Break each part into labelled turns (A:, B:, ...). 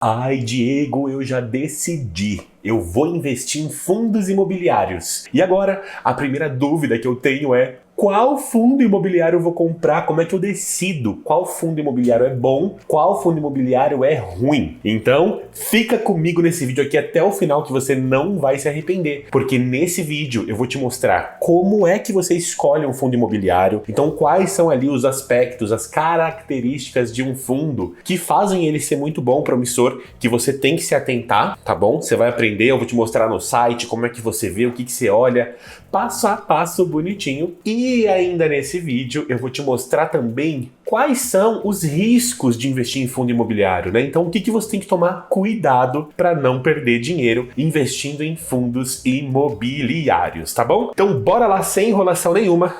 A: Ai, Diego, eu já decidi. Eu vou investir em fundos imobiliários. E agora, a primeira dúvida que eu tenho é: qual fundo imobiliário eu vou comprar? Como é que eu decido qual fundo imobiliário é bom, qual fundo imobiliário é ruim? Então, fica comigo nesse vídeo aqui até o final que você não vai se arrepender. Porque nesse vídeo eu vou te mostrar como é que você escolhe um fundo imobiliário. Então, quais são ali os aspectos, as características de um fundo que fazem ele ser muito bom, promissor, que você tem que se atentar, tá bom? Você vai aprender, eu vou te mostrar no site como é que você vê, o que que você olha, passo a passo bonitinho. E ainda nesse vídeo eu vou te mostrar também quais são os riscos de investir em fundo imobiliário, né? Então o que você tem que tomar cuidado para não perder dinheiro investindo em fundos imobiliários, tá bom? Então bora lá, sem enrolação nenhuma,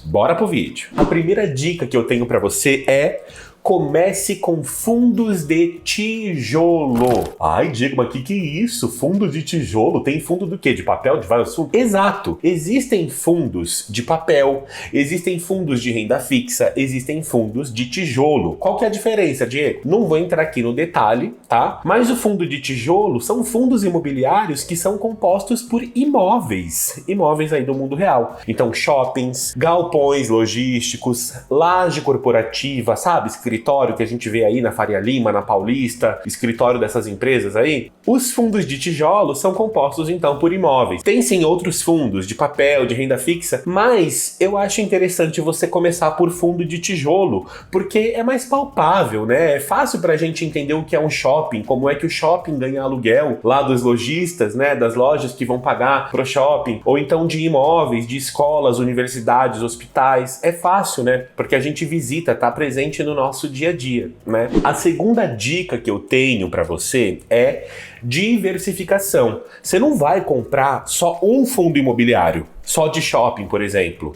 A: bora pro vídeo. A primeira dica que eu tenho para você é: comece com fundos de tijolo. Ai, Diego, mas que é isso? Fundos de tijolo? Tem fundo do quê? De papel? De vários fundos? Exato! Existem fundos de papel, existem fundos de renda fixa, existem fundos de tijolo. Qual que é a diferença, Diego? Não vou entrar aqui no detalhe, tá? Mas o fundo de tijolo são fundos imobiliários que são compostos por imóveis. Imóveis aí do mundo real. Então, shoppings, galpões logísticos, laje corporativa, sabe? Escritório que a gente vê aí na Faria Lima, na Paulista, escritório dessas empresas aí. Os fundos de tijolo são compostos então por imóveis. Tem sim outros fundos de papel, de renda fixa, mas eu acho interessante você começar por fundo de tijolo, porque é mais palpável, né? É fácil pra gente entender o que é um shopping, como é que o shopping ganha aluguel lá dos lojistas, né? Das lojas que vão pagar pro shopping, ou então de imóveis, de escolas, universidades, hospitais. É fácil, né? Porque a gente visita, tá presente no nosso dia a dia, né? A segunda dica que eu tenho para você é diversificação. Você não vai comprar só um fundo imobiliário, só de shopping, por exemplo,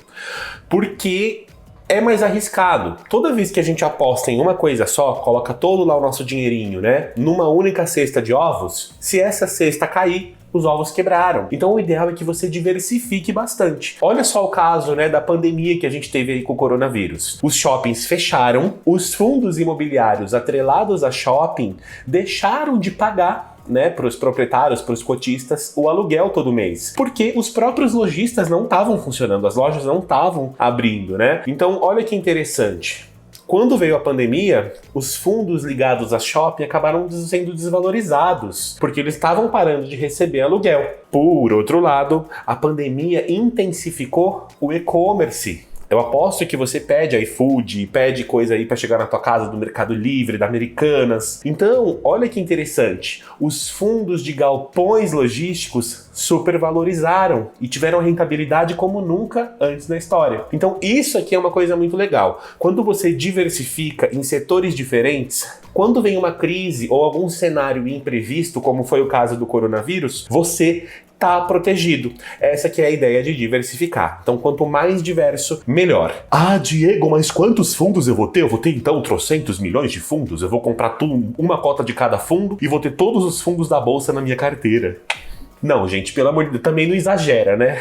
A: porque é mais arriscado. Toda vez que a gente aposta em uma coisa só, coloca todo lá o nosso dinheirinho, né, numa única cesta de ovos, se essa cesta cair, os ovos quebraram. Então o ideal é que você diversifique bastante. Olha só o caso, né, da pandemia que a gente teve aí com o coronavírus. Os shoppings fecharam, os fundos imobiliários atrelados a shopping deixaram de pagar, né, para os proprietários, para os cotistas, o aluguel todo mês. Porque os próprios lojistas não estavam funcionando, as lojas não estavam abrindo, né? Então olha que interessante. Quando veio a pandemia, os fundos ligados a shopping acabaram sendo desvalorizados, porque eles estavam parando de receber aluguel. Por outro lado, a pandemia intensificou o e-commerce. Eu aposto que você pede iFood, pede coisa aí para chegar na tua casa do Mercado Livre, da Americanas. Então, olha que interessante. Os fundos de galpões logísticos supervalorizaram e tiveram rentabilidade como nunca antes na história. Então, isso aqui é uma coisa muito legal. Quando você diversifica em setores diferentes, quando vem uma crise ou algum cenário imprevisto, como foi o caso do coronavírus, você tá protegido. Essa que é a ideia de diversificar. Então, quanto mais diverso, melhor. Ah, Diego, mas quantos fundos eu vou ter? Eu vou ter, então, trocentos milhões de fundos? Eu vou comprar tudo, uma cota de cada fundo e vou ter todos os fundos da bolsa na minha carteira. Não, gente, pelo amor de Deus, também não exagera, né?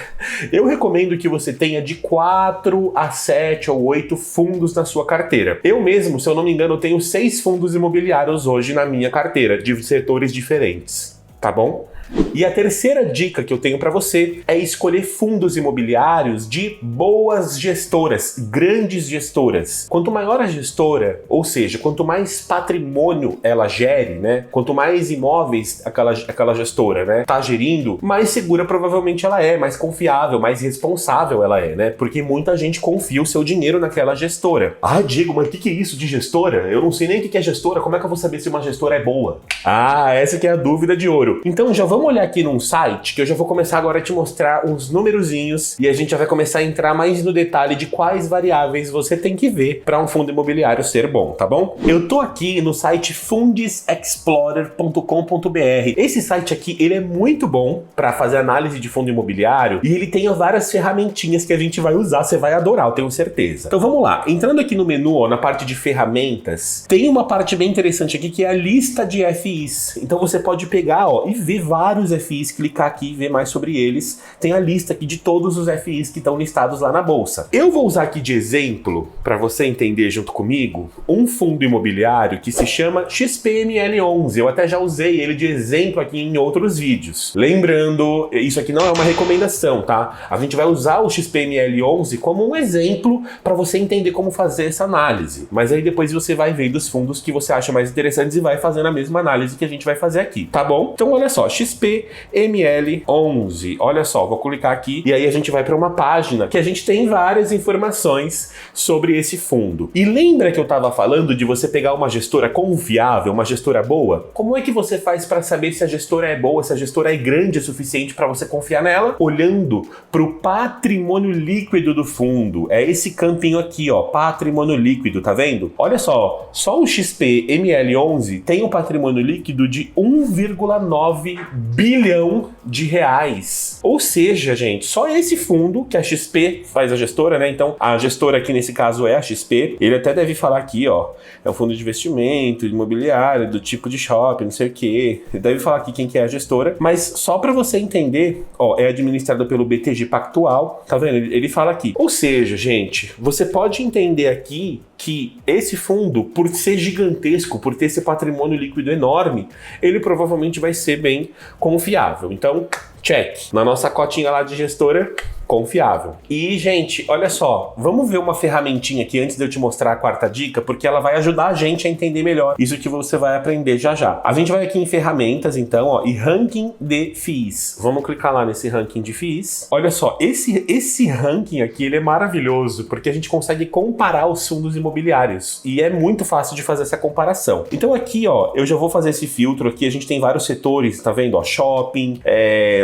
A: Eu recomendo que você tenha de 4 a 7 ou 8 fundos na sua carteira. Eu mesmo, se eu não me engano, eu tenho 6 fundos imobiliários hoje na minha carteira, de setores diferentes, tá bom? E a terceira dica que eu tenho para você é escolher fundos imobiliários de boas gestoras, grandes gestoras. Quanto maior a gestora, ou seja, quanto mais patrimônio ela gere, né? Quanto mais imóveis aquela gestora, né, tá gerindo, mais segura provavelmente ela é, mais confiável, mais responsável ela é, né? Porque muita gente confia o seu dinheiro naquela gestora. Ah, Diego, mas o que é isso de gestora? Eu não sei nem o que é gestora, como é que eu vou saber se uma gestora é boa? Ah, essa que é a dúvida de ouro. Então já vamos olhar aqui num site que eu já vou começar agora a te mostrar uns numerozinhos e a gente já vai começar a entrar mais no detalhe de quais variáveis você tem que ver para um fundo imobiliário ser bom, tá bom? Eu tô aqui no site fundesexplorer.com.br. Esse site aqui, ele é muito bom para fazer análise de fundo imobiliário e ele tem várias ferramentinhas que a gente vai usar, você vai adorar, eu tenho certeza. Então vamos lá, entrando aqui no menu, ó, na parte de ferramentas, tem uma parte bem interessante aqui que é a lista de FIs. Então você pode pegar, ó, e ver vários vários FIs, clicar aqui e ver mais sobre eles. Tem a lista aqui de todos os FIs que estão listados lá na bolsa. Eu vou usar aqui de exemplo, para você entender junto comigo, um fundo imobiliário que se chama XPML11. Eu até já usei ele de exemplo aqui em outros vídeos. Lembrando, isso aqui não é uma recomendação, tá? A gente vai usar o XPML11 como um exemplo para você entender como fazer essa análise. Mas aí depois você vai ver dos fundos que você acha mais interessantes e vai fazendo a mesma análise que a gente vai fazer aqui, tá bom? Então olha só, XPML11. Olha só, vou clicar aqui e aí a gente vai para uma página que a gente tem várias informações sobre esse fundo. E lembra que eu estava falando de você pegar uma gestora confiável, uma gestora boa? Como é que você faz para saber se a gestora é boa, se a gestora é grande o suficiente para você confiar nela? Olhando para o patrimônio líquido do fundo. É esse campinho aqui, ó, patrimônio líquido, tá vendo? Olha só o XPML11 tem um patrimônio líquido de 1,9 bilhão de reais. Ou seja, gente, só esse fundo, que a XP faz a gestora, né? Então, a gestora aqui nesse caso é a XP. Ele até deve falar aqui, ó, é um fundo de investimento, imobiliário, do tipo de shopping, não sei o quê. Ele deve falar aqui quem que é a gestora. Mas só para você entender, ó, é administrado pelo BTG Pactual, tá vendo? Ele fala aqui. Ou seja, gente, você pode entender aqui que esse fundo, por ser gigantesco, por ter esse patrimônio líquido enorme, ele provavelmente vai ser bem confiável. Então, check. Na nossa cotinha lá de gestora, confiável. E, gente, olha só, vamos ver uma ferramentinha aqui antes de eu te mostrar a quarta dica, porque ela vai ajudar a gente a entender melhor isso que você vai aprender já já. A gente vai aqui em ferramentas, então, ó, e ranking de FIIs. Vamos clicar lá nesse ranking de FIIs. Olha só, esse ranking aqui, ele é maravilhoso, porque a gente consegue comparar os fundos imobiliários. E é muito fácil de fazer essa comparação. Então aqui, ó, eu já vou fazer esse filtro aqui, a gente tem vários setores, tá vendo? Ó, shopping,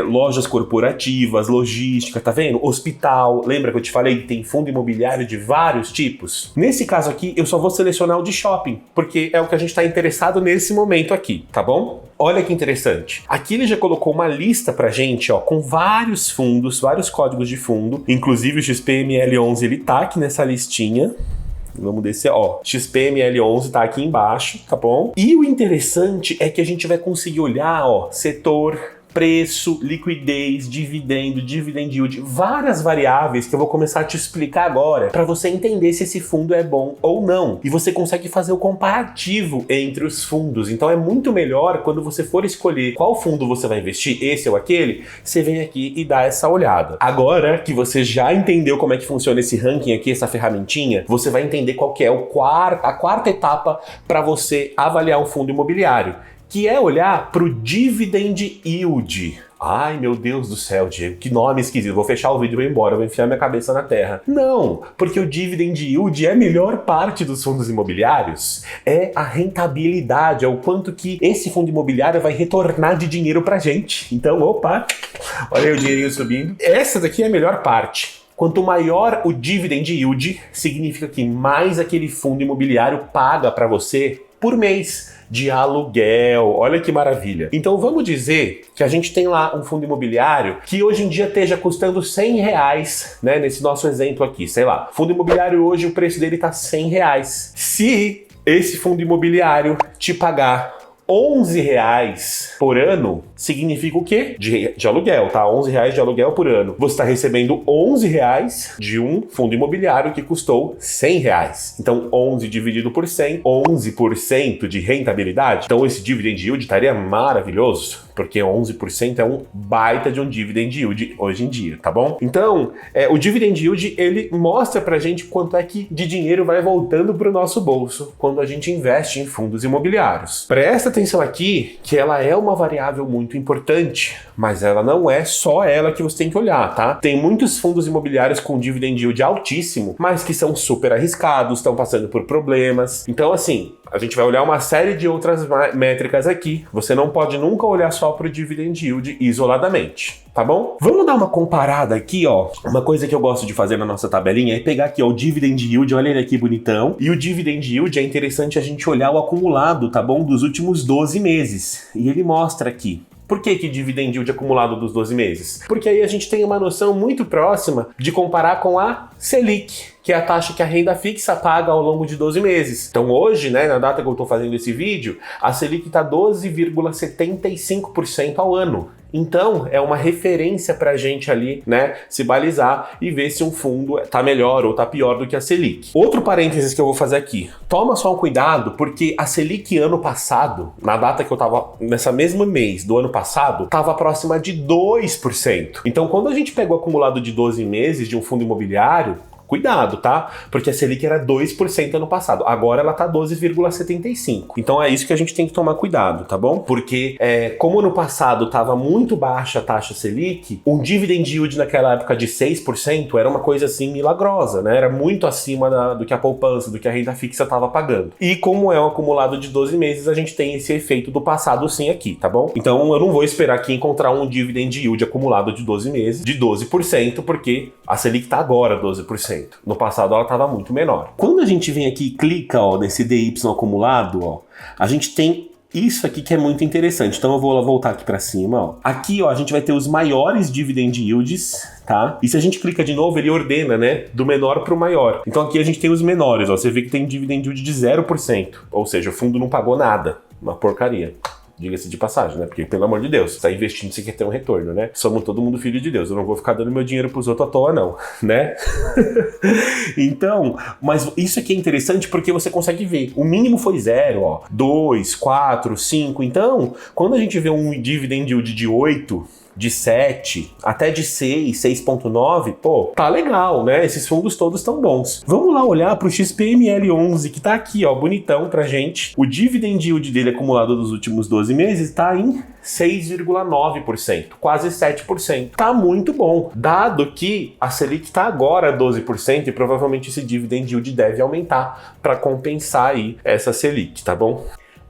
A: lojas corporativas, logística, tá vendo? Hospital, lembra que eu te falei que tem fundo imobiliário de vários tipos? Nesse caso aqui, eu só vou selecionar o de shopping, porque é o que a gente está interessado nesse momento aqui, tá bom? Olha que interessante. Aqui ele já colocou uma lista pra gente, ó, com vários fundos, vários códigos de fundo, inclusive o XPML11, ele tá aqui nessa listinha. Vamos descer, ó, XPML11 tá aqui embaixo, tá bom? E o interessante é que a gente vai conseguir olhar, ó, setor, preço, liquidez, dividend yield, várias variáveis que eu vou começar a te explicar agora para você entender se esse fundo é bom ou não. E você consegue fazer o comparativo entre os fundos. Então é muito melhor quando você for escolher qual fundo você vai investir, esse ou aquele, você vem aqui e dá essa olhada. Agora que você já entendeu como é que funciona esse ranking aqui, essa ferramentinha, você vai entender qual que é a quarta etapa para você avaliar um fundo imobiliário, que é olhar para o dividend yield. Ai, meu Deus do céu, Diego, que nome esquisito. Vou fechar o vídeo e vou embora, vou enfiar minha cabeça na terra. Não, porque o dividend yield é a melhor parte dos fundos imobiliários. É a rentabilidade, é o quanto que esse fundo imobiliário vai retornar de dinheiro pra gente. Então, opa, olha aí o dinheirinho subindo. Essa daqui é a melhor parte. Quanto maior o dividend yield, significa que mais aquele fundo imobiliário paga para você por mês de aluguel. Olha que maravilha. Então vamos dizer que a gente tem lá um fundo imobiliário que hoje em dia esteja custando R$100, né? Nesse nosso exemplo aqui, sei lá. Fundo imobiliário hoje, o preço dele tá R$100. Se esse fundo imobiliário te pagar R$11 por ano, significa o quê? De aluguel, tá? R$11 de aluguel por ano. Você está recebendo R$11 de um fundo imobiliário que custou R$100. Então, 11 dividido por 100, 11% de rentabilidade. Então, esse dividend yield estaria maravilhoso, porque 11% é um baita de um dividend yield hoje em dia, tá bom? Então, o dividend yield, ele mostra pra gente quanto é que de dinheiro vai voltando pro nosso bolso quando a gente investe em fundos imobiliários. Presta atenção aqui que ela é uma variável muito importante, mas ela não é só ela que você tem que olhar, tá? Tem muitos fundos imobiliários com dividend yield altíssimo, mas que são super arriscados, estão passando por problemas. Então, assim, a gente vai olhar uma série de outras métricas aqui. Você não pode nunca olhar só para o dividend yield isoladamente, tá bom? Vamos dar uma comparada aqui, ó. Uma coisa que eu gosto de fazer na nossa tabelinha é pegar aqui, ó, o dividend yield, olha ele aqui bonitão. E o dividend yield é interessante a gente olhar o acumulado, tá bom? Dos últimos 12 meses. E ele mostra aqui. Por que dividend yield acumulado dos 12 meses? Porque aí a gente tem uma noção muito próxima de comparar com a Selic, que é a taxa que a renda fixa paga ao longo de 12 meses. Então hoje, né, na data que eu estou fazendo esse vídeo, a Selic está 12,75% ao ano. Então, é uma referência para a gente ali, né, se balizar e ver se um fundo tá melhor ou tá pior do que a Selic. Outro parênteses que eu vou fazer aqui. Toma só um cuidado, porque a Selic ano passado, na data que eu tava, nessa mesma mês do ano passado, tava próxima de 2%. Então, quando a gente pegou o acumulado de 12 meses de um fundo imobiliário, cuidado, tá? Porque a Selic era 2% ano passado. Agora ela tá 12,75%. Então é isso que a gente tem que tomar cuidado, tá bom? Porque como ano passado tava muito baixa a taxa Selic, um dividend yield naquela época de 6% era uma coisa assim milagrosa, né? Era muito acima do que a poupança, do que a renda fixa tava pagando. E como é um acumulado de 12 meses, a gente tem esse efeito do passado sim aqui, tá bom? Então eu não vou esperar aqui encontrar um dividend yield acumulado de 12 meses de 12%, porque a Selic tá agora 12%. No passado ela estava muito menor. Quando a gente vem aqui e clica, ó, nesse DY acumulado, ó, a gente tem isso aqui que é muito interessante. Então eu vou voltar aqui para cima, ó. Aqui, ó, a gente vai ter os maiores dividend yields, tá? E se a gente clica de novo, ele ordena, né, do menor para o maior. Então aqui a gente tem os menores, ó. Você vê que tem dividend yield de 0%, ou seja, o fundo não pagou nada. Uma porcaria. Diga-se de passagem, né? Porque, pelo amor de Deus, você tá investindo, você quer ter um retorno, né? Somos todo mundo filho de Deus. Eu não vou ficar dando meu dinheiro pros outros à toa, não, né? Então, mas isso aqui é interessante porque você consegue ver. O mínimo foi 0, ó. 2, 4, 5. Então, quando a gente vê um dividend yield de 8, de 7, até de 6, 6,9, pô, tá legal, né? Esses fundos todos estão bons. Vamos lá olhar para o XPML11, que tá aqui, ó, bonitão pra gente. O dividend yield dele acumulado dos últimos 12 meses tá em 6,9%, quase 7%. Tá muito bom, dado que a Selic tá agora 12% e provavelmente esse dividend yield deve aumentar para compensar aí essa Selic, tá bom?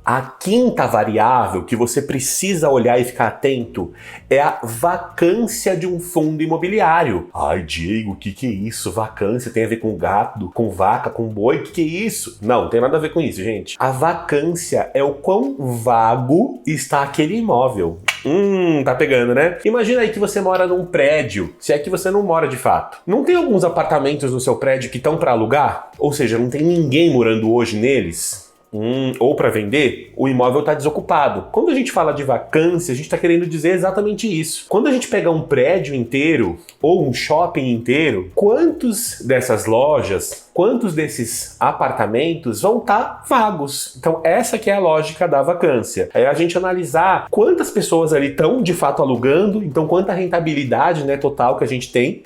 A: A quinta variável que você precisa olhar e ficar atento é a vacância de um fundo imobiliário. Ai, Diego, o que é isso? Vacância tem a ver com gado, com vaca, com boi? O que é isso? Não tem nada a ver com isso, gente. A vacância é o quão vago está aquele imóvel. Tá pegando, né? Imagina aí que você mora num prédio, se é que você não mora de fato. Não tem alguns apartamentos no seu prédio que estão para alugar? Ou seja, não tem ninguém morando hoje neles? Ou para vender, o imóvel está desocupado. Quando a gente fala de vacância, a gente está querendo dizer exatamente isso. Quando a gente pega um prédio inteiro ou um shopping inteiro, quantos dessas lojas, quantos desses apartamentos vão estar vagos? Então essa que é a lógica da vacância. É a gente analisar quantas pessoas ali estão de fato alugando, então quanta rentabilidade, né, total que a gente tem,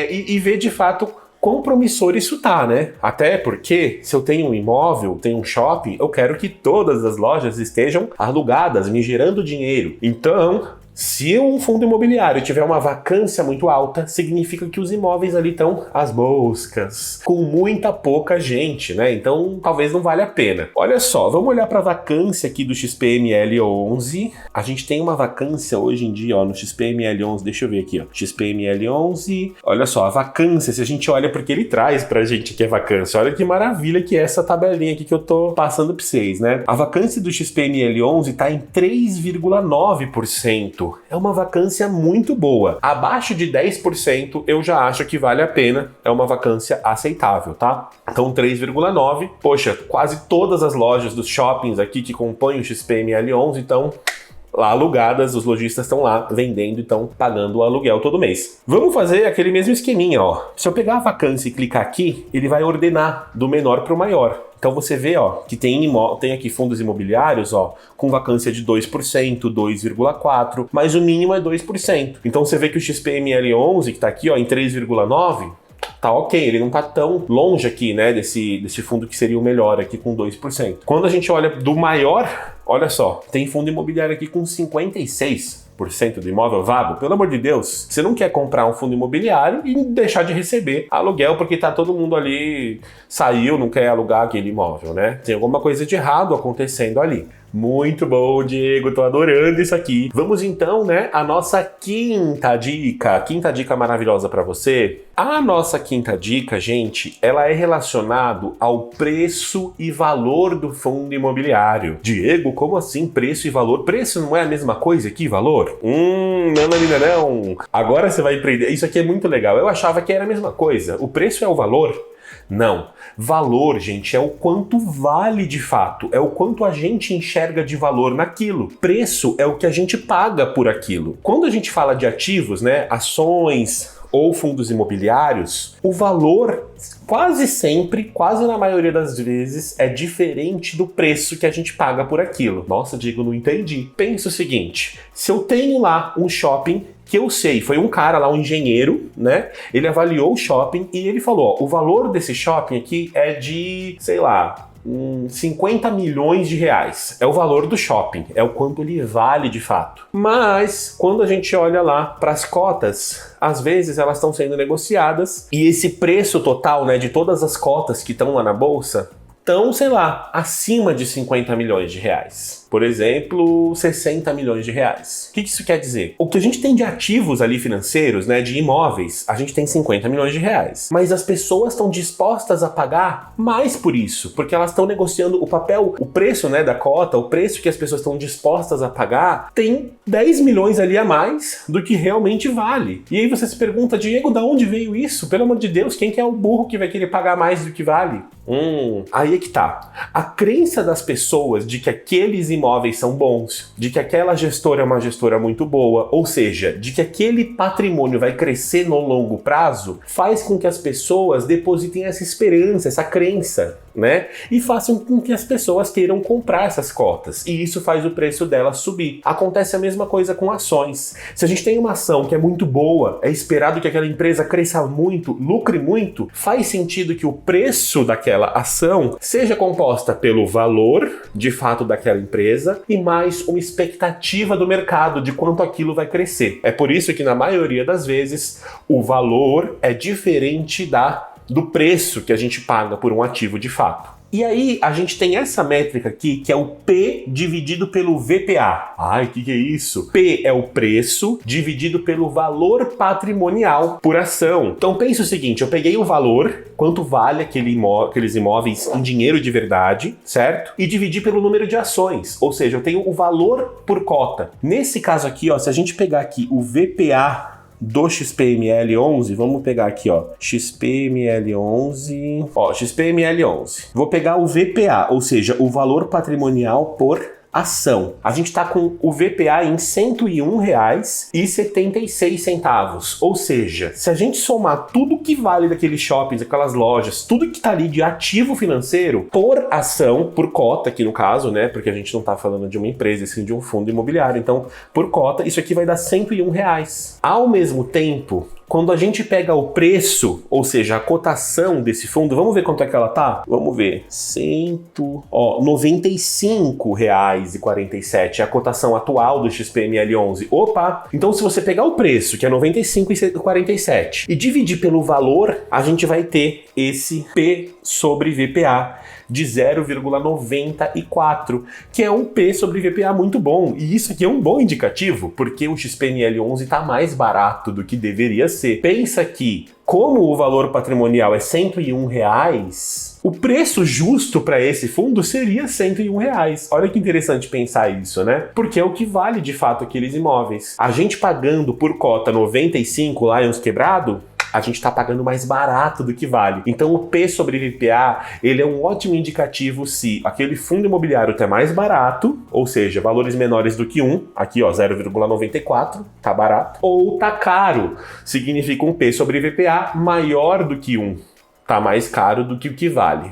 A: e ver de fato quão promissor isso tá, né? Até porque, se eu tenho um imóvel, tenho um shopping, eu quero que todas as lojas estejam alugadas, me gerando dinheiro. Então, se um fundo imobiliário tiver uma vacância muito alta, significa que os imóveis ali estão às moscas, com muita pouca gente, né? Então, talvez não valha a pena. Olha só, vamos olhar para a vacância aqui do XPML11. A gente tem uma vacância hoje em dia, ó, no XPML11, deixa eu ver aqui, ó, XPML11. Olha só, a vacância, se a gente olha porque ele traz pra gente que é vacância, olha que maravilha que é essa tabelinha aqui que eu tô passando pra vocês, né? A vacância do XPML11 tá em 3,9%. É uma vacância muito boa. Abaixo de 10% eu já acho que vale a pena. É uma vacância aceitável, tá? Então 3,9%. Poxa, quase todas as lojas dos shoppings aqui que compõem o XPML11 estão lá alugadas, os lojistas estão lá vendendo e estão pagando o aluguel todo mês. Vamos fazer aquele mesmo esqueminha, ó. Se eu pegar a vacância e clicar aqui, ele vai ordenar do menor para o maior. Então você vê, ó, que tem aqui fundos imobiliários, ó, com vacância de 2%, 2,4%, mas o mínimo é 2%. Então você vê que o XPML11, que tá aqui, ó, em 3,9%, tá ok, ele não tá tão longe aqui, né, desse fundo que seria o melhor aqui com 2%. Quando a gente olha do maior, olha só, tem fundo imobiliário aqui com 56% do imóvel vago. Pelo amor de Deus, você não quer comprar um fundo imobiliário e deixar de receber aluguel porque tá todo mundo ali, saiu, não quer alugar aquele imóvel, né? Tem alguma coisa de errado acontecendo ali. Muito bom, Diego, tô adorando isso aqui. Vamos então, né, à nossa quinta dica maravilhosa para você. A nossa quinta dica, gente, ela é relacionada ao preço e valor do fundo imobiliário. Diego, como assim preço e valor? Preço não é a mesma coisa que valor? Não. Agora você vai aprender. Isso aqui é muito legal. Eu achava que era a mesma coisa. O preço é o valor? Não. Valor, gente, é o quanto vale de fato, é o quanto a gente enxerga de valor naquilo. Preço é o que a gente paga por aquilo. Quando a gente fala de ativos, né, ações ou fundos imobiliários, o valor quase sempre, quase na maioria das vezes, é diferente do preço que a gente paga por aquilo. Nossa, Diego, não entendi. Pensa o seguinte, se eu tenho lá um shopping que eu sei, foi um cara lá, um engenheiro, né? Ele avaliou o shopping e ele falou, ó, o valor desse shopping aqui é de, sei lá, 50 milhões de reais. É o valor do shopping, é o quanto ele vale de fato. Mas, quando a gente olha lá para as cotas, às vezes elas estão sendo negociadas e esse preço total, né, de todas as cotas que estão lá na bolsa, estão, sei lá, acima de 50 milhões de reais. Por exemplo, 60 milhões de reais. O que isso quer dizer? O que a gente tem de ativos ali financeiros, né, de imóveis, a gente tem 50 milhões de reais. Mas as pessoas estão dispostas a pagar mais por isso, porque elas estão negociando o papel, o preço, né, da cota, o preço que as pessoas estão dispostas a pagar, tem 10 milhões ali a mais do que realmente vale. E aí você se pergunta, Diego, da onde veio isso? Pelo amor de Deus, quem que é o burro que vai querer pagar mais do que vale? Aí é que tá. A crença das pessoas de que aqueles imóveis são bons, de que aquela gestora é uma gestora muito boa, ou seja, de que aquele patrimônio vai crescer no longo prazo, faz com que as pessoas depositem essa esperança, essa crença, né? E façam com que as pessoas queiram comprar essas cotas. E isso faz o preço delas subir. Acontece a mesma coisa com ações. Se a gente tem uma ação que é muito boa, é esperado que aquela empresa cresça muito, lucre muito, faz sentido que o preço daquela ação seja composta pelo valor, de fato, daquela empresa e mais uma expectativa do mercado de quanto aquilo vai crescer. É por isso que, na maioria das vezes, o valor é diferente do preço que a gente paga por um ativo de fato. E aí, a gente tem essa métrica aqui, que é o P dividido pelo VPA. Ai, o que é isso? P é o preço dividido pelo valor patrimonial por ação. Então, pensa o seguinte, eu peguei o valor, quanto vale aqueles imóveis em dinheiro de verdade, certo? E dividi pelo número de ações, ou seja, eu tenho o valor por cota. Nesse caso aqui, ó, se a gente pegar aqui o VPA do XPML11, vamos pegar aqui, ó, XPML11, Vou pegar o VPA, ou seja, o valor patrimonial por ação. A gente está com o VPA em R$ 101,76, ou seja, se a gente somar tudo que vale daqueles shoppings, aquelas lojas, tudo que está ali de ativo financeiro por ação, por cota aqui no caso, né, porque a gente não está falando de uma empresa, sim de um fundo imobiliário, então por cota, isso aqui vai dar R$ 101. Ao mesmo tempo, quando a gente pega o preço, ou seja, a cotação desse fundo, vamos ver quanto é que ela tá? Vamos ver. R$ 95,47 é a cotação atual do XPML11. Opa! Então, se você pegar o preço, que é R$ 95,47, e dividir pelo valor, a gente vai ter esse P sobre VPA de 0,94, que é um P sobre VPA muito bom. E isso aqui é um bom indicativo, porque o XPML11 está mais barato do que deveria ser. Pensa que, como o valor patrimonial é R$ 101, o preço justo para esse fundo seria R$ 101. Olha que interessante pensar isso, né? Porque é o que vale de fato aqueles imóveis. A gente pagando por cota 95 lá em uns quebrado, a gente está pagando mais barato do que vale. Então o P sobre VPA, ele é um ótimo indicativo se aquele fundo imobiliário está mais barato, ou seja, valores menores do que 1, aqui ó, 0,94, tá barato, ou tá caro, significa um P sobre VPA maior do que 1, tá mais caro do que o que vale.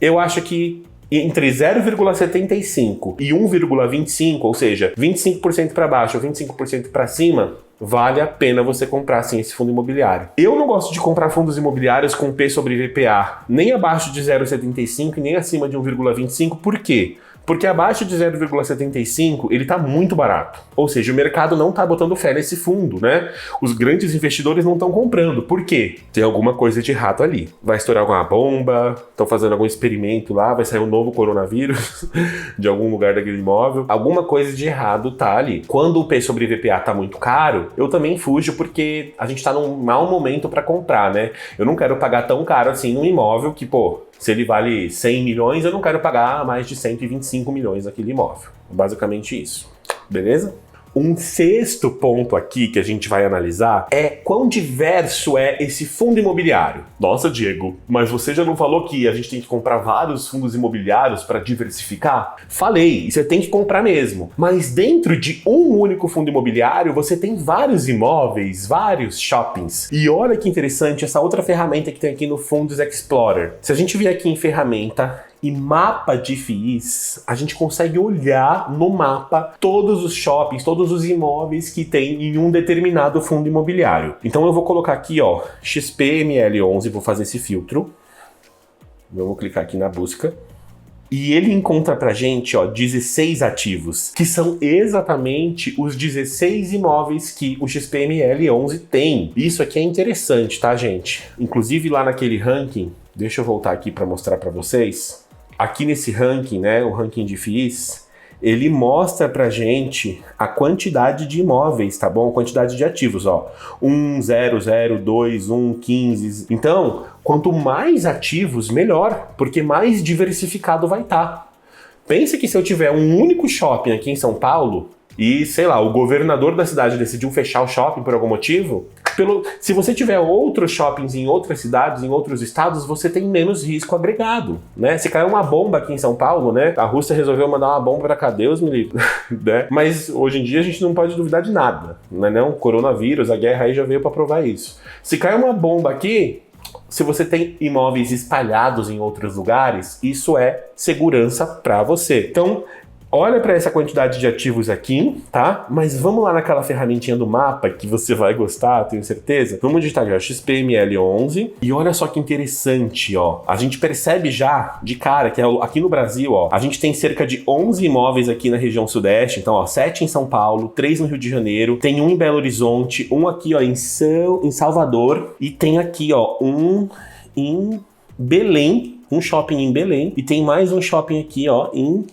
A: Eu acho que entre 0,75 e 1,25, ou seja, 25% para baixo ou 25% para cima, vale a pena você comprar sim esse fundo imobiliário. Eu não gosto de comprar fundos imobiliários com P sobre VPA nem abaixo de 0,75 e nem acima de 1,25. Por quê? Porque abaixo de 0,75 ele tá muito barato. Ou seja, o mercado não tá botando fé nesse fundo, né? Os grandes investidores não estão comprando. Por quê? Tem alguma coisa de errado ali. Vai estourar alguma bomba, estão fazendo algum experimento lá, vai sair um novo coronavírus de algum lugar daquele imóvel. Alguma coisa de errado tá ali. Quando o P sobre VPA tá muito caro, eu também fujo porque a gente tá num mau momento para comprar, né? Eu não quero pagar tão caro assim num imóvel que, pô, se ele vale 100 milhões, eu não quero pagar mais de 125 milhões naquele imóvel. Basicamente isso. Beleza? Um sexto ponto aqui que a gente vai analisar é quão diverso é esse fundo imobiliário. Nossa, Diego, mas você já não falou que a gente tem que comprar vários fundos imobiliários para diversificar? Falei, e você tem que comprar mesmo. Mas dentro de um único fundo imobiliário, você tem vários imóveis, vários shoppings. E olha que interessante essa outra ferramenta que tem aqui no Fundos Explorer. Se a gente vier aqui em ferramenta e mapa de FIIs, a gente consegue olhar no mapa todos os shoppings, todos os imóveis que tem em um determinado fundo imobiliário. Então eu vou colocar aqui, ó, XPML11, vou fazer esse filtro. Vamos clicar aqui na busca. E ele encontra pra gente, ó, 16 ativos, que são exatamente os 16 imóveis que o XPML11 tem. Isso aqui é interessante, tá, gente? Inclusive lá naquele ranking, deixa eu voltar aqui para mostrar para vocês. Aqui nesse ranking, né, o ranking de FIIs, ele mostra pra gente a quantidade de imóveis, tá bom? A quantidade de ativos, ó. 1, 0, 0, 2, 1, 15. Então, quanto mais ativos, melhor, porque mais diversificado vai estar. Pensa que se eu tiver um único shopping aqui em São Paulo e, sei lá, o governador da cidade decidiu fechar o shopping por algum motivo, se você tiver outros shoppings em outras cidades, em outros estados, você tem menos risco agregado, né? Se caiu uma bomba aqui em São Paulo, né? A Rússia resolveu mandar uma bomba pra cá, Deus me livre, né? Mas hoje em dia a gente não pode duvidar de nada, né? Não, coronavírus, a guerra aí já veio pra provar isso. Se cai uma bomba aqui, se você tem imóveis espalhados em outros lugares, isso é segurança para você. Então, olha para essa quantidade de ativos aqui, tá? Mas vamos lá naquela ferramentinha do mapa que você vai gostar, tenho certeza. Vamos digitar aqui, ó, XPML11. E olha só que interessante, ó. A gente percebe já de cara que aqui no Brasil, ó, a gente tem cerca de 11 imóveis aqui na região sudeste. Então, ó, 7 em São Paulo, 3 no Rio de Janeiro, tem um em Belo Horizonte, um aqui, ó, em Salvador e tem aqui, ó, um em Belém, um shopping em Belém e tem mais um shopping aqui, ó, em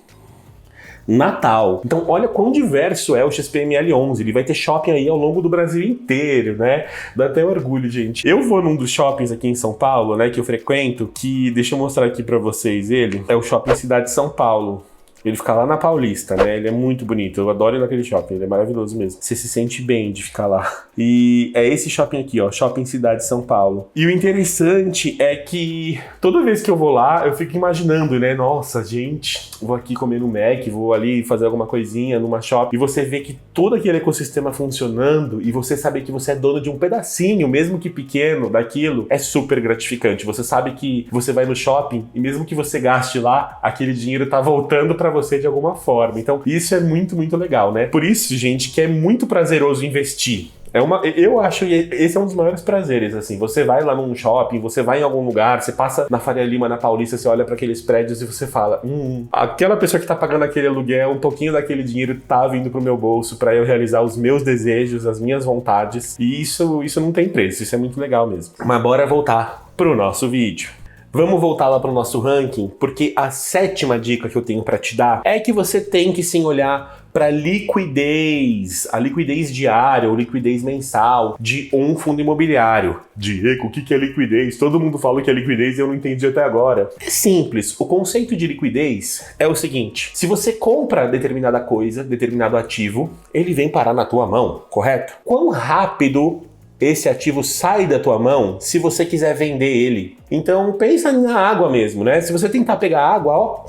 A: Natal. Então, olha quão diverso é o XPML11. Ele vai ter shopping aí ao longo do Brasil inteiro, né? Dá até orgulho, gente. Eu vou num dos shoppings aqui em São Paulo, né, que eu frequento, que, deixa eu mostrar aqui pra vocês ele. É o Shopping Cidade de São Paulo. Ele fica lá na Paulista, né? Ele é muito bonito. Eu adoro ir naquele shopping. Ele é maravilhoso mesmo. Você se sente bem de ficar lá. E é esse shopping aqui, ó. Shopping Cidade de São Paulo. E o interessante é que toda vez que eu vou lá, eu fico imaginando, né? Nossa, gente, vou aqui comer no Mac, vou ali fazer alguma coisinha numa shopping. E você vê que todo aquele ecossistema funcionando e você saber que você é dono de um pedacinho, mesmo que pequeno, daquilo, é super gratificante. Você sabe que você vai no shopping e mesmo que você gaste lá, aquele dinheiro tá voltando pra você de alguma forma. Então, isso é muito, muito legal, né? Por isso, gente, que é muito prazeroso investir. Eu acho que esse é um dos maiores prazeres, assim. Você vai lá num shopping, você vai em algum lugar, você passa na Faria Lima, na Paulista, você olha para aqueles prédios e você fala, aquela pessoa que tá pagando aquele aluguel, um pouquinho daquele dinheiro tá vindo pro meu bolso para eu realizar os meus desejos, as minhas vontades. E isso não tem preço, isso é muito legal mesmo. Mas bora voltar pro nosso vídeo. Vamos voltar lá para o nosso ranking, porque a 7ª dica que eu tenho para te dar é que você tem que sim olhar para liquidez, a liquidez diária ou liquidez mensal de um fundo imobiliário. Diego, o que é liquidez? Todo mundo falou que é liquidez e eu não entendi até agora. É simples, o conceito de liquidez é o seguinte, se você compra determinada coisa, determinado ativo, ele vem parar na tua mão, correto? Quão rápido esse ativo sai da tua mão se você quiser vender ele? Então pensa na água mesmo, né? Se você tentar pegar água, ó,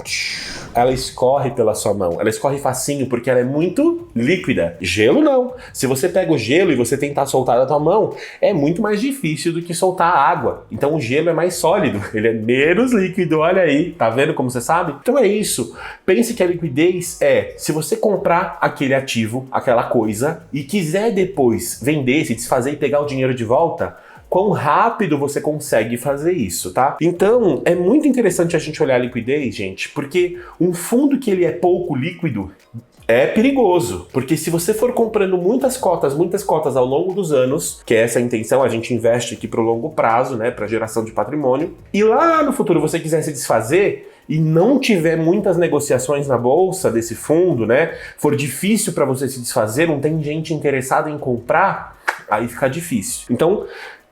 A: ela escorre pela sua mão. Ela escorre facinho porque ela é muito líquida. Gelo não. Se você pega o gelo e você tentar soltar da tua mão, é muito mais difícil do que soltar a água. Então o gelo é mais sólido, ele é menos líquido, olha aí. Tá vendo como você sabe? Então é isso. Pense que a liquidez é, se você comprar aquele ativo, aquela coisa, e quiser depois vender, se desfazer e pegar o dinheiro de volta, quão rápido você consegue fazer isso, tá? Então, é muito interessante a gente olhar a liquidez, gente, porque um fundo que ele é pouco líquido é perigoso, porque se você for comprando muitas cotas ao longo dos anos, que é essa a intenção, a gente investe aqui para o longo prazo, né, para geração de patrimônio, e lá no futuro você quiser se desfazer e não tiver muitas negociações na bolsa desse fundo, né, for difícil para você se desfazer, não tem gente interessada em comprar, aí fica difícil. Então,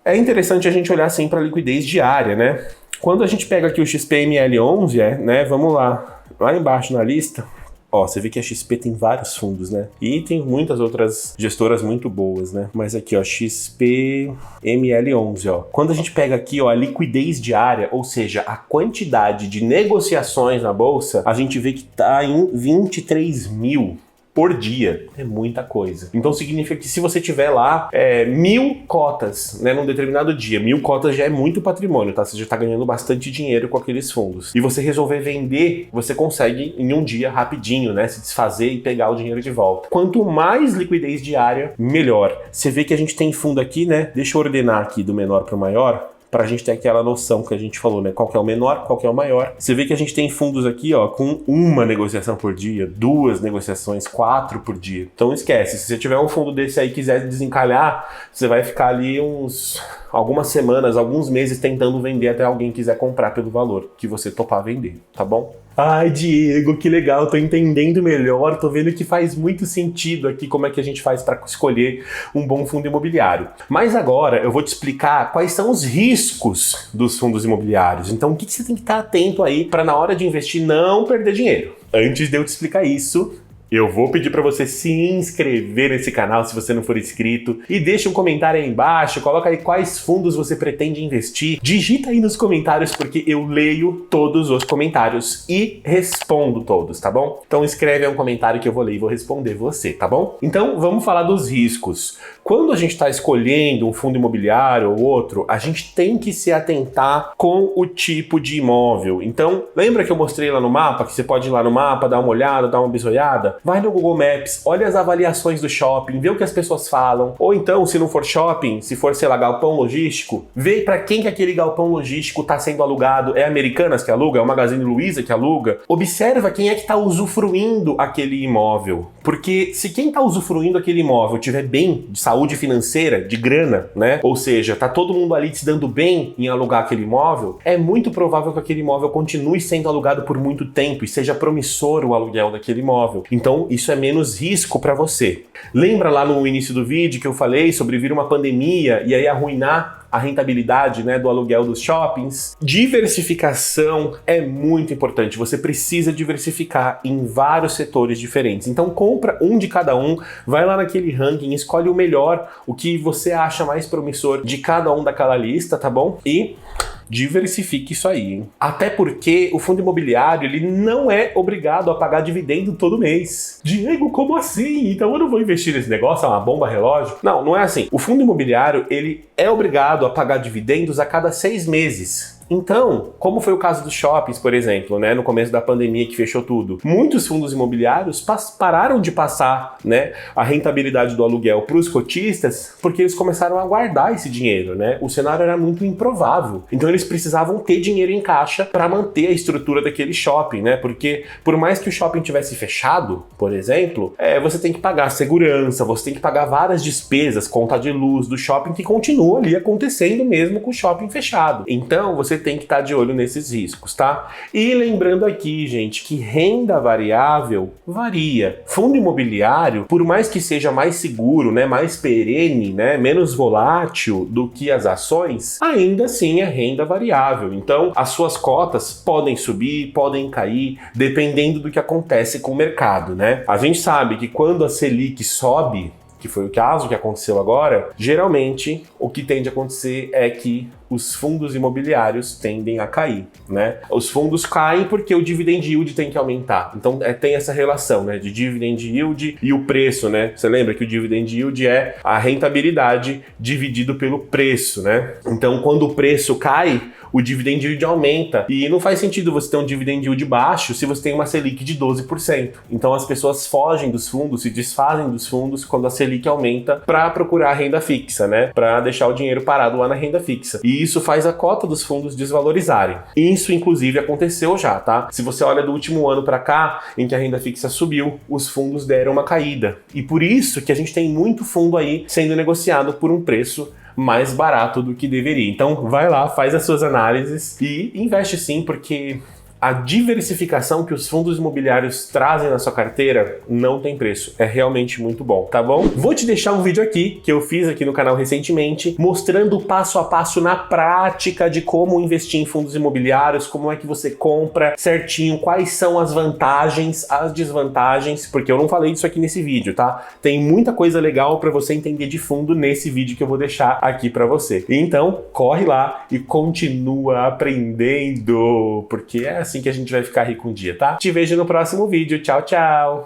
A: é interessante a gente olhar assim para a liquidez diária, né? Quando a gente pega aqui o XPML11, né, vamos lá embaixo na lista. Ó, você vê que a XP tem vários fundos, né? E tem muitas outras gestoras muito boas, né? Mas aqui, ó, XPML11, ó. Quando a gente pega aqui, ó, a liquidez diária, ou seja, a quantidade de negociações na bolsa, a gente vê que tá em 23 mil por dia. É muita coisa. Então significa que se você tiver lá 1000 cotas, né, num determinado dia, 1000 cotas já é muito patrimônio, tá? Você já tá ganhando bastante dinheiro com aqueles fundos. E você resolver vender, você consegue em um dia rapidinho, né, se desfazer e pegar o dinheiro de volta. Quanto mais liquidez diária, melhor. Você vê que a gente tem fundo aqui, né? Deixa eu ordenar aqui do menor para o maior, pra gente ter aquela noção que a gente falou, né? Qual que é o menor, qual que é o maior. Você vê que a gente tem fundos aqui, ó, com uma negociação por dia, 2 negociações, 4 por dia. Então esquece, se você tiver um fundo desse aí e quiser desencalhar, você vai ficar ali algumas semanas, alguns meses tentando vender até alguém quiser comprar pelo valor que você topar vender, tá bom? Ai, Diego, que legal, tô entendendo melhor, tô vendo que faz muito sentido aqui como é que a gente faz para escolher um bom fundo imobiliário. Mas agora eu vou te explicar quais são os riscos dos fundos imobiliários. Então o que você tem que estar atento aí para na hora de investir não perder dinheiro. Antes de eu te explicar isso, eu vou pedir para você se inscrever nesse canal se você não for inscrito e deixa um comentário aí embaixo, coloca aí quais fundos você pretende investir, digita aí nos comentários porque eu leio todos os comentários e respondo todos, tá bom? Então escreve aí um comentário que eu vou ler e vou responder você, tá bom? Então vamos falar dos riscos. Quando a gente está escolhendo um fundo imobiliário ou outro, a gente tem que se atentar com o tipo de imóvel. Então, lembra que eu mostrei lá no mapa, que você pode ir lá no mapa, dar uma olhada, dar uma bisoiada? Vai no Google Maps, olha as avaliações do shopping, vê o que as pessoas falam. Ou então, se não for shopping, se for, sei lá, galpão logístico, vê para quem que aquele galpão logístico está sendo alugado. É Americanas que aluga? É o Magazine Luiza que aluga? Observa quem é que está usufruindo aquele imóvel. Porque se quem está usufruindo aquele imóvel tiver bem de saúde financeira, de grana, né? Ou seja, tá todo mundo ali se dando bem em alugar aquele imóvel, é muito provável que aquele imóvel continue sendo alugado por muito tempo e seja promissor o aluguel daquele imóvel. Então, isso é menos risco para você. Lembra lá no início do vídeo que eu falei sobre vir uma pandemia e aí arruinar a rentabilidade, né, do aluguel dos shoppings? Diversificação é muito importante. Você precisa diversificar em vários setores diferentes. Então compra um de cada um, vai lá naquele ranking, escolhe o melhor, o que você acha mais promissor de cada um daquela lista, tá bom? E diversifique isso aí, hein? Até porque o fundo imobiliário, ele não é obrigado a pagar dividendo todo mês. Diego, como assim? Então eu não vou investir nesse negócio, é uma bomba relógio? Não, não é assim. O fundo imobiliário, ele é obrigado a pagar dividendos a cada 6 meses. Então, como foi o caso dos shoppings, por exemplo, né, no começo da pandemia que fechou tudo, muitos fundos imobiliários pararam de passar, né, a rentabilidade do aluguel para os cotistas porque eles começaram a guardar esse dinheiro, né? O cenário era muito improvável. Então eles precisavam ter dinheiro em caixa para manter a estrutura daquele shopping, né? Porque por mais que o shopping tivesse fechado, por exemplo, você tem que pagar segurança, você tem que pagar várias despesas, conta de luz do shopping que continua ali acontecendo mesmo com o shopping fechado. Então você tem que estar de olho nesses riscos, tá? E lembrando aqui, gente, que renda variável varia. Fundo imobiliário, por mais que seja mais seguro, né, mais perene, né, menos volátil do que as ações, ainda assim é renda variável. Então, as suas cotas podem subir, podem cair, dependendo do que acontece com o mercado, né? A gente sabe que quando a Selic sobe, que foi o caso que aconteceu agora, geralmente o que tende a acontecer é que os fundos imobiliários tendem a cair, né? Os fundos caem porque o dividend yield tem que aumentar. Então tem essa relação, né, de dividend yield e o preço, né? Você lembra que o dividend yield é a rentabilidade dividido pelo preço, né? Então quando o preço cai, o dividend yield aumenta. E não faz sentido você ter um dividend yield baixo se você tem uma Selic de 12%. Então as pessoas fogem dos fundos, se desfazem dos fundos quando a Selic aumenta para procurar renda fixa, né? Para deixar o dinheiro parado lá na renda fixa. E isso faz a cota dos fundos desvalorizarem. Isso, inclusive, aconteceu já, tá? Se você olha do último ano para cá, em que a renda fixa subiu, os fundos deram uma caída. E por isso que a gente tem muito fundo aí sendo negociado por um preço mais barato do que deveria. Então vai lá, faz as suas análises e investe sim, porque a diversificação que os fundos imobiliários trazem na sua carteira não tem preço. É realmente muito bom, tá bom? Vou te deixar um vídeo aqui, que eu fiz aqui no canal recentemente, mostrando o passo a passo na prática de como investir em fundos imobiliários, como é que você compra certinho, quais são as vantagens, as desvantagens, porque eu não falei disso aqui nesse vídeo, tá? Tem muita coisa legal para você entender de fundo nesse vídeo que eu vou deixar aqui para você. Então, corre lá e continua aprendendo, porque é assim que a gente vai ficar rico um dia, tá? Te vejo no próximo vídeo. Tchau, tchau!